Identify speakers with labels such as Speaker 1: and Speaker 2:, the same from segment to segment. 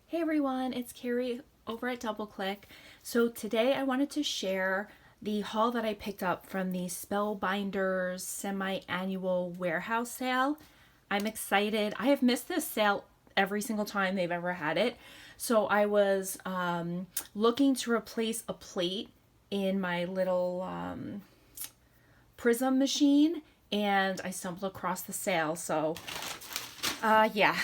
Speaker 1: Hey everyone, it's Carrie over at DoubleClick. So today I wanted to share the haul that I picked up from the Spellbinders semi-annual warehouse sale. I'm excited. I have missed this sale every single time they've ever had it. So I was looking to replace a plate in my little prism machine, and I stumbled across the sale. So yeah.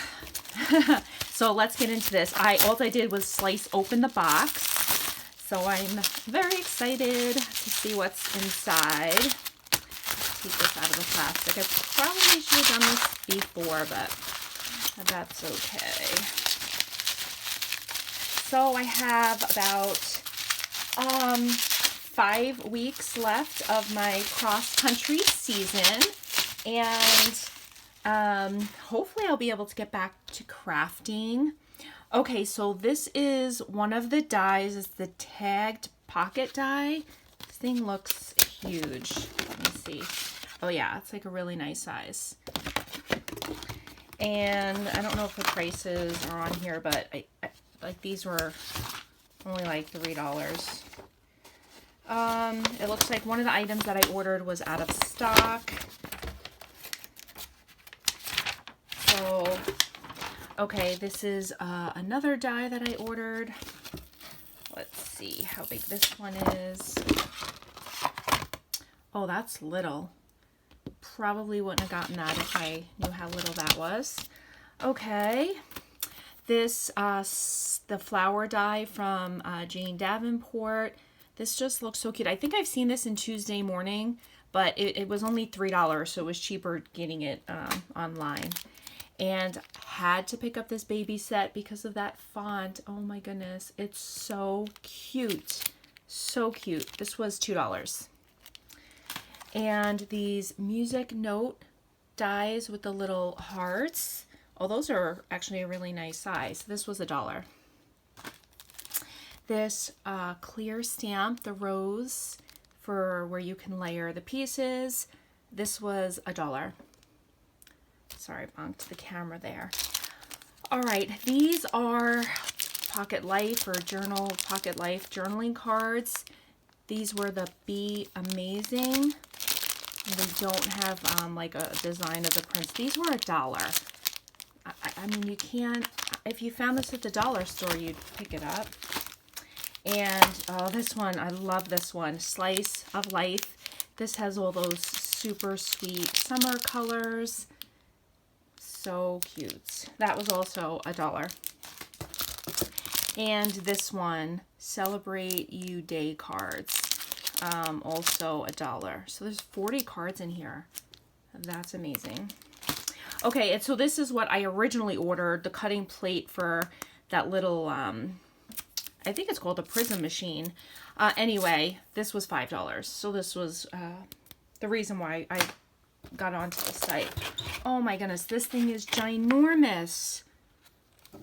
Speaker 1: So let's get into this. All I did was slice open the box. So I'm very excited to see what's inside. Take this out of the plastic. I probably should have done this before, but that's okay. So I have about 5 weeks left of my cross-country season, and hopefully I'll be able to get back to crafting. Okay, so this is one of the dies. It's the tagged pocket die. This thing looks huge. Let me see. Oh yeah, it's like a really nice size. And I don't know if the prices are on here, but I like these were only like $3. It looks like one of the items that I ordered was out of stock. So, okay, this is another die that I ordered. Let's see how big this one is. Oh, that's little. Probably wouldn't have gotten that if I knew how little that was. Okay, this, the flower die from Jane Davenport. This just looks so cute. I think I've seen this in Tuesday Morning, but it was only $3, so it was cheaper getting it online. And had to pick up this baby set because of that font. Oh my goodness, it's so cute. So cute. This was $2. And these music note dies with the little hearts. Oh, those are actually a really nice size. This was $1. This clear stamp, the rose, for where you can layer the pieces. This was $1. Sorry, I bonked the camera there. All right, these are Pocket Life or Pocket Life journaling cards. These were the Be Amazing. And they don't have like a design of the prince. These were $1. I mean, you can't, if you found this at the dollar store, you'd pick it up. And oh, this one, I love this one, Slice of Life. This has all those super sweet summer colors. So cute. That was also $1. And this one, Celebrate You Day cards, also $1. So there's 40 cards in here. That's amazing. Okay, and so this is what I originally ordered, the cutting plate for that little, I think it's called a prism machine. Anyway, this was $5. So this was the reason why I got onto the site. Oh my goodness, this thing is ginormous.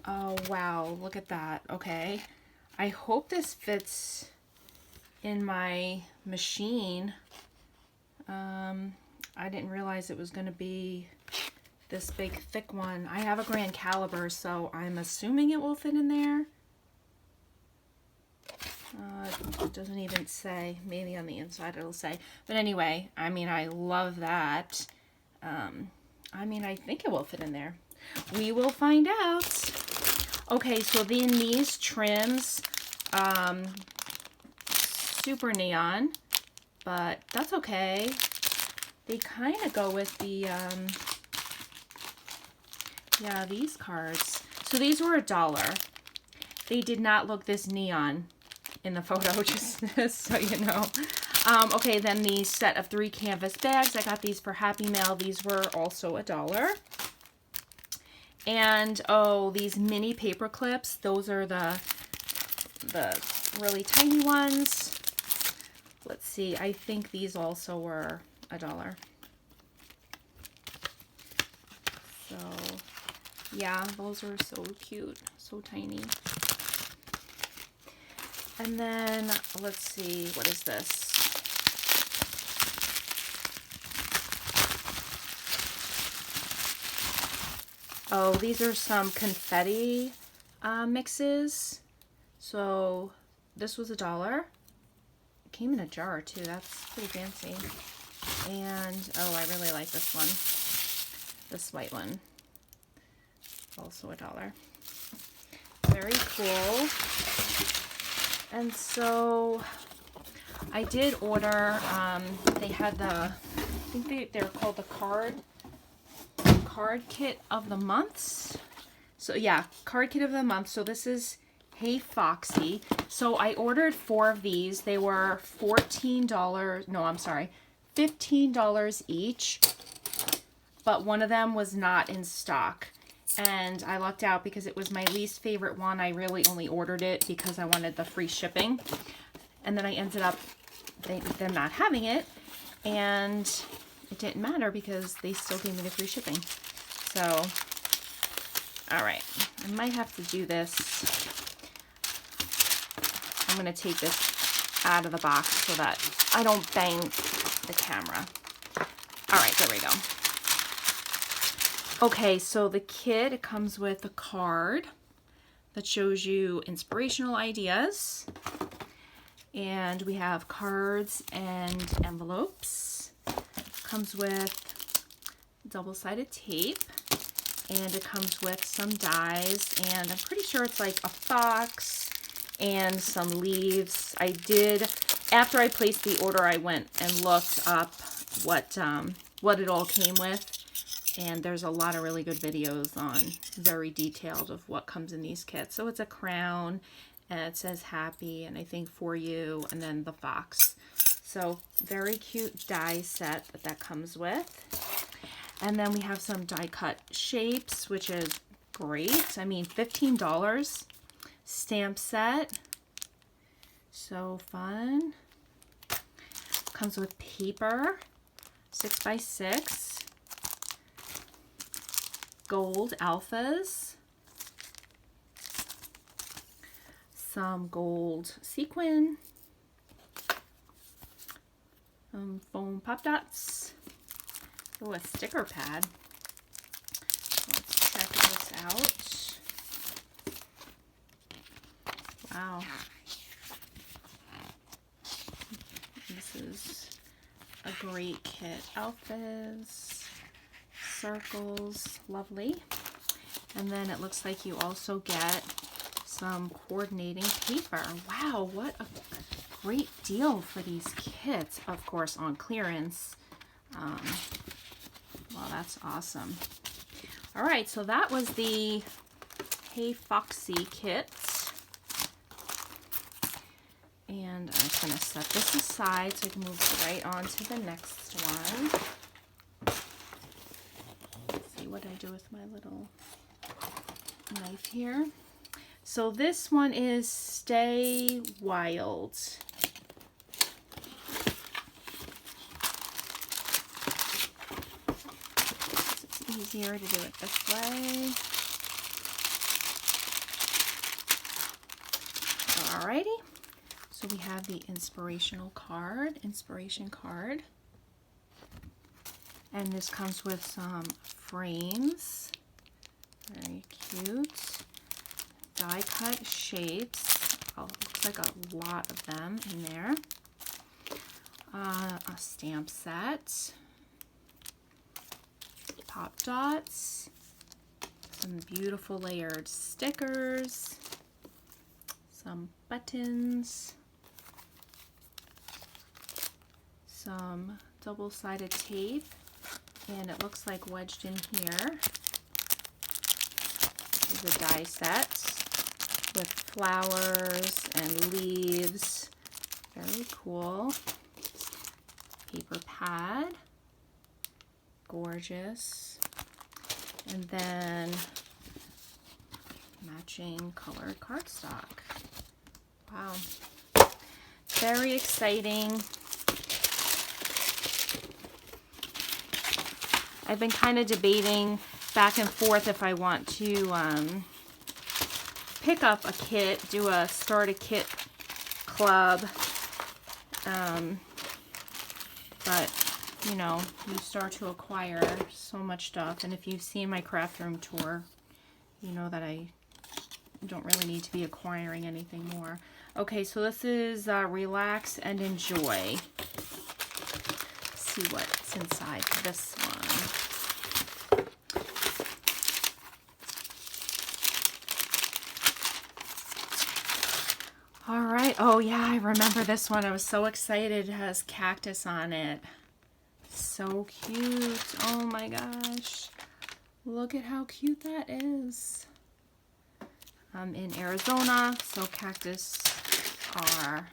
Speaker 1: Oh wow, look at that. Okay, I hope this fits in my machine. I didn't realize it was going to be this big thick one. I have a grand caliber, so I'm assuming it will fit in there. It doesn't even say. Maybe on the inside it'll say. But anyway, I mean, I love that. I mean, I think it will fit in there. We will find out. Okay, so then these trims, super neon, but that's okay. They kind of go with the, yeah, these cards. So these were $1. They did not look this neon in the photo, just so you know. Okay, then the set of 3 canvas bags. I got these for Happy Mail. These were also $1. And oh, these mini paper clips. Those are the really tiny ones. Let's see. I think these also were $1. So yeah, those are so cute, so tiny. And then, let's see, what is this? Oh, these are some confetti mixes. So this was $1. It came in a jar too. That's pretty fancy. And oh, I really like this one. This white one. Also $1. Very cool. And so I did order, they had the, I think they're called the card kit of the months. So yeah, card kit of the month. So this is Hey Foxy. So I ordered 4 of these. They were $14, no, I'm sorry, $15 each, but one of them was not in stock. And I lucked out because it was my least favorite one. I really only ordered it because I wanted the free shipping. And then I ended up them not having it. And it didn't matter because they still gave me the free shipping. So, all right. I might have to do this. I'm going to take this out of the box so that I don't bang the camera. All right, there we go. Okay, so the kit, it comes with a card that shows you inspirational ideas. And we have cards and envelopes. Comes with double-sided tape. And it comes with some dies. And I'm pretty sure it's like a fox and some leaves. I did, after I placed the order, I went and looked up what it all came with. And there's a lot of really good videos on very detailed of what comes in these kits. So it's a crown, and it says happy, and I think for you, and then the fox. So very cute die set that comes with. And then we have some die cut shapes, which is great. I mean, $15 stamp set. So fun. Comes with paper, 6x6. Gold alphas, some gold sequin, foam pop dots, oh, a sticker pad. Let's check this out. Wow. This is a great kit. Alphas. Circles, lovely. And then it looks like you also get some coordinating paper. Wow, what a great deal for these kits, of course on clearance. Well, that's awesome. All right, so that was the Hey Foxy kit. And I'm just gonna set this aside so I can move right on to the next one. What I do with my little knife here. So this one is Stay Wild. It's easier to do it this way. Alrighty. So we have the inspiration card. And this comes with some frames, very cute, die cut shapes, oh, looks like a lot of them in there, a stamp set, pop dots, some beautiful layered stickers, some buttons, some double-sided tape, and it looks like wedged in here is a die set with flowers and leaves. Very cool. Paper pad. Gorgeous. And then matching colored cardstock. Wow. Very exciting. I've been kind of debating back and forth if I want to pick up a kit, start a kit club, but you know, you start to acquire so much stuff, and if you've seen my craft room tour, you know that I don't really need to be acquiring anything more. Okay, so this is Relax and Enjoy. Let's see what's inside this one. All right. Oh, yeah, I remember this one. I was so excited. It has cactus on it. So cute. Oh, my gosh. Look at how cute that is. I'm in Arizona, so cactus are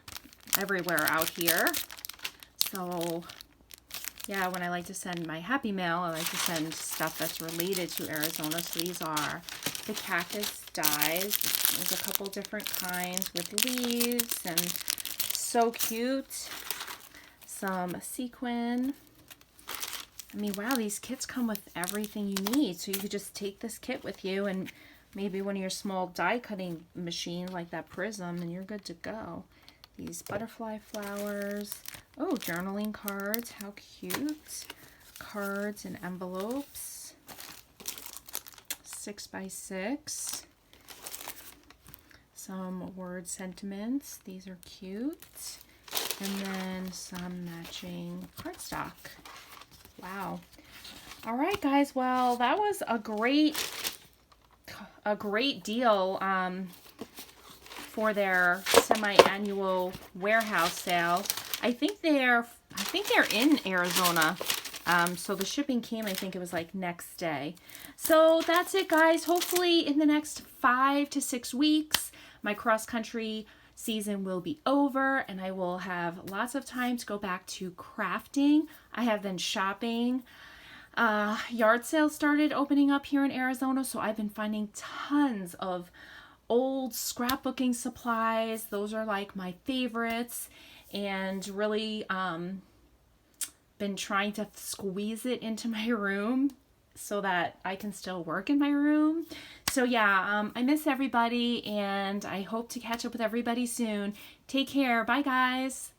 Speaker 1: everywhere out here. So, yeah, when I like to send my happy mail, I like to send stuff that's related to Arizona. So these are the cactus dies. There's a couple different kinds with leaves and so cute. Some sequin. I mean, wow, these kits come with everything you need. So you could just take this kit with you and maybe one of your small die cutting machines like that Prism, and you're good to go. These butterfly flowers. Oh, journaling cards. How cute. Cards and envelopes. 6x6. Some word sentiments. These are cute. And then some matching cardstock. Wow. All right, guys. Well, that was a great deal for their semi-annual warehouse sale. I think they're in Arizona. So the shipping came, I think it was like next day. So that's it, guys. Hopefully in the next 5 to 6 weeks, my cross-country season will be over and I will have lots of time to go back to crafting. I have been shopping. Yard sales started opening up here in Arizona, so I've been finding tons of old scrapbooking supplies. Those are like my favorites, and really been trying to squeeze it into my room so that I can still work in my room. So yeah, I miss everybody and I hope to catch up with everybody soon. Take care. Bye, guys.